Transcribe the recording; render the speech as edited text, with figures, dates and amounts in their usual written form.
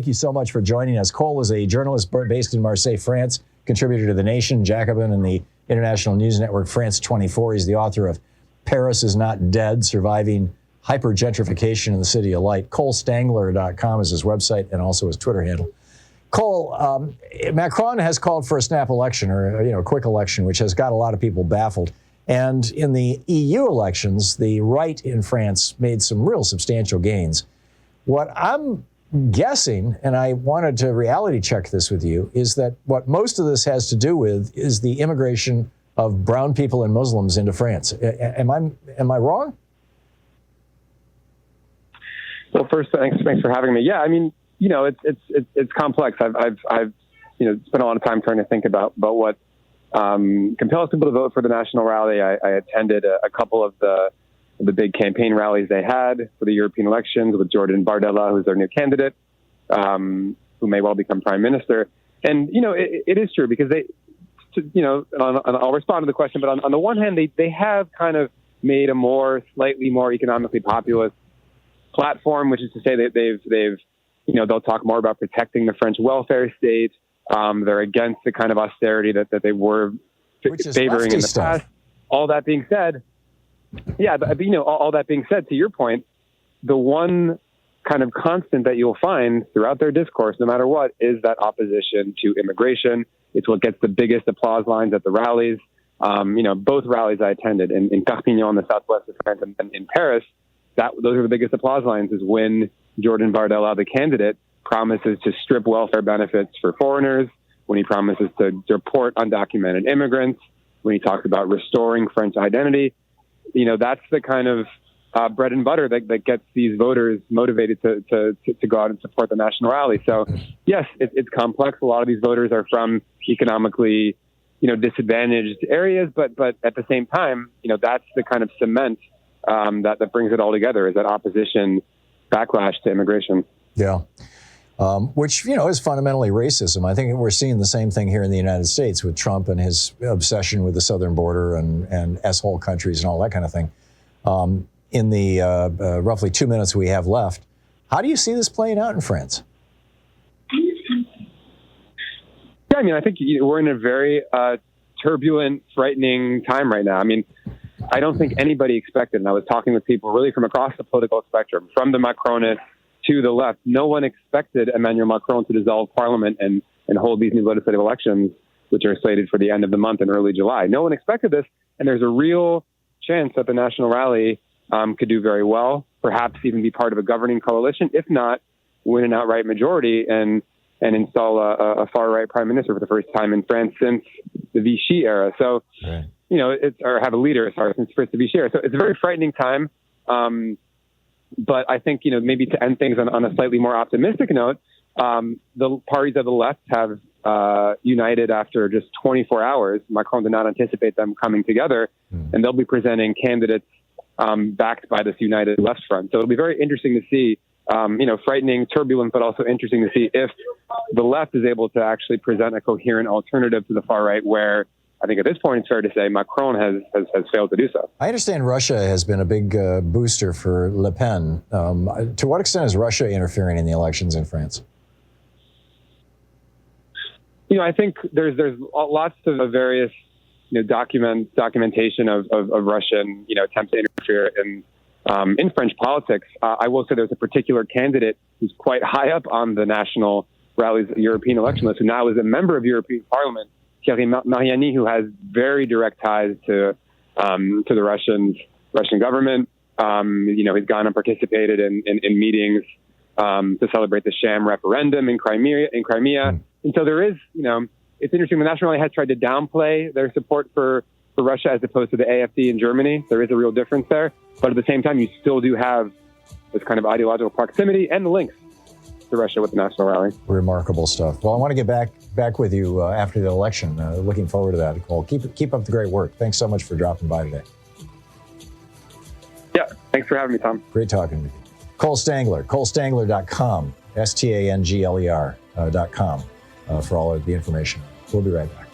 thank you so much for joining us. Cole is a journalist based in Marseille, France, contributor to The Nation, Jacobin, and the international news network France 24. He's the author of Paris is Not Dead, Surviving Hyper-Gentrification in the City of Light. ColeStangler.com is his website and also his Twitter handle. Cole, Macron has called for a snap election, or a quick election, which has got a lot of people baffled. And in the EU elections, the right in France made some real substantial gains. What I'm guessing, and I wanted to reality check this with you, is that what most of this has to do with is the immigration of brown people and Muslims into France. Am I wrong? Well, first, thanks for having me. Yeah, I mean, it's complex. I've spent a lot of time trying to think about what compels people to vote for the National Rally. I attended a couple of the big campaign rallies they had for the European elections with Jordan Bardella, who's their new candidate, who may well become prime minister. And, it is true because I'll respond to the question, but on the one hand, they have kind of made a slightly more economically populist platform, which is to say that they'll talk more about protecting the French welfare state. They're against the kind of austerity that they were favoring in the past. All that being said, all that being said, to your point, the one kind of constant that you'll find throughout their discourse, no matter what, is that opposition to immigration. It's what gets the biggest applause lines at the rallies. Both rallies I attended in Perpignan, in the southwest of France, and in Paris, those are the biggest applause lines, is when Jordan Bardella, the candidate, promises to strip welfare benefits for foreigners, when he promises to deport undocumented immigrants, when he talks about restoring French identity. That's the kind of bread and butter that gets these voters motivated to go out and support the National Rally. So, yes, it's complex. A lot of these voters are from economically, disadvantaged areas, but at the same time, that's the kind of cement that brings it all together, is that opposition backlash to immigration. Yeah. Which, is fundamentally racism. I think we're seeing the same thing here in the United States with Trump and his obsession with the southern border and S-hole countries and all that kind of thing. In the roughly 2 minutes we have left, how do you see this playing out in France? Yeah, I think we're in a very turbulent, frightening time right now. I don't think anybody expected, and I was talking with people really from across the political spectrum, from the Macronists to the left. No one expected Emmanuel Macron to dissolve parliament and hold these new legislative elections, which are slated for the end of the month in early July. No one expected this, and there's a real chance that the National Rally could do very well, perhaps even be part of a governing coalition, if not win an outright majority and install a far-right prime minister for the first time in France since the Vichy era. So, right. Or have a leader, since the Vichy era. So it's a very frightening time. But I think, maybe to end things on a slightly more optimistic note, the parties of the left have united after just 24 hours. Macron did not anticipate them coming together, and they'll be presenting candidates backed by this united left front. So it'll be very interesting to see, frightening, turbulent, but also interesting to see if the left is able to actually present a coherent alternative to the far right, where I think at this point it's fair to say Macron has failed to do so. I understand Russia has been a big booster for Le Pen. To what extent is Russia interfering in the elections in France? I think there's lots of various documentation of Russian attempts to interfere in French politics. I will say there's a particular candidate who's quite high up on the National Rally's European election list, who now is a member of European Parliament, Thierry Mariani, who has very direct ties to the Russian government. He's gone and participated in meetings to celebrate the sham referendum in Crimea. And so there is, it's interesting. The National Rally has tried to downplay their support for Russia as opposed to the AfD in Germany. There is a real difference there. But at the same time, you still do have this kind of ideological proximity and the links to Russia with the National Rally. Remarkable stuff. Well, I want to get back with you after the election. Looking forward to that, Cole. Keep up the great work. Thanks so much for dropping by today. Yeah, thanks for having me, Tom. Great talking with you. Cole Stangler, ColeStangler.com, STANGLER.com for all of the information. We'll be right back.